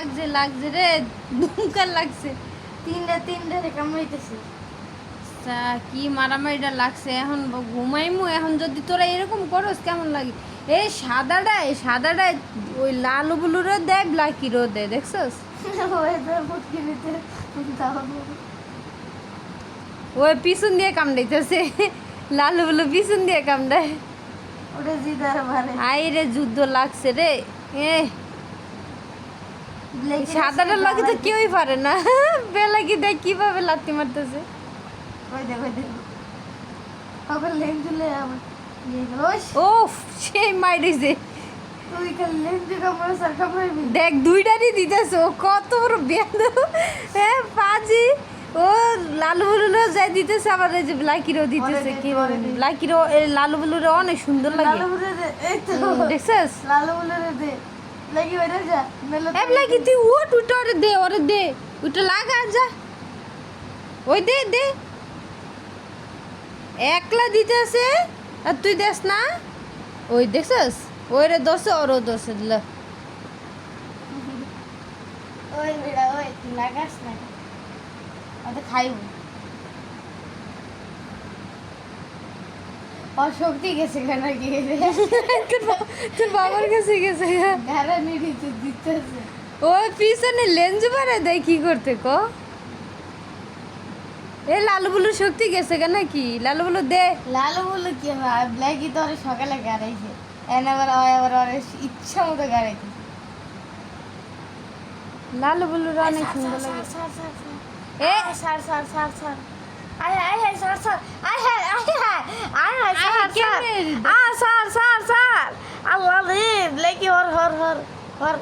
লাগছে লাগছে রে, দুমকার লাগছে। তিনটা রে কামড়াইতেছে। তা কি মারামারিটা লাগছে, এখন ঘুমাইমু। এখন যদি তোরা এরকম করস কেমন লাগে? এই সাদাটাই ওই লাল বুলুরও দেয়, ব্ল্যাকিরও দেয়, দেখছস? ওই তো ফুটকি নিতে দাও। ওই পিছন দিয়ে কামড়াইতেছে, লাল বুলু পিছন দিয়ে কামড়ায়। ওটা জিদার মারে। আই রে, যুদ্ধ লাগছে রে। এ সাদাটার লাগে তো কেউই পারে না। বেলাকি দেখ কিভাবে লাথি মারতেছে। ওই দেখ আবার লেঞ্জুলে আবার ওফ, সেই মাইরেছে। তুই খালি লেঞ্জু কামড়া সার কামড়াইবি। দেখ দুইটারই দিতেছে, ও কত বড় বেঁধো। হ্যাঁ পাজি, ও লালু বুলুরও যাই দিতেছে, আবার এই যে ব্ল্যাকিরও দিতেছে। কি ব্ল্যাকিরও লালু বুলুরও অনেক সুন্দর লাগে। লালু বলে দে, এই তো দেখছস? লালু বলে দে লাগি ওইটা যা মেলা। এ ব্ল্যাকি তুই ওট উঠে ওরে দে ওটা লাগা যা। ওই দে দে, একলা দিতেছে আর তুই দেখ না। ওই দেখছস, ওই রে দোষে ওরও দোষে দিল। ওই বেড়া ওই তুই লাগাস না, ওটা খাইব। শক্তি গেছে কেন গিয়ে তোর বাবার কাছে গেছে। ঘাড়া নিড়িতে দিতেছে। ওই পিছনে লেন্স বাড়ে দেয় কি করতে ক? এ লালু বুলুর শক্তি গেছে কেন কি? লালু বুলু দে। লালু বলে কি হয়, ব্ল্যাকি তো ওরে সকালে গাড়াইছে, এনে আবার ওরে ইচ্ছা মতো গাড়াইছে। লালু বুলুর অনেক সুন্দর লাগে। এ সার আয় সার আল্লাহ রে ব্ল্যাকি হর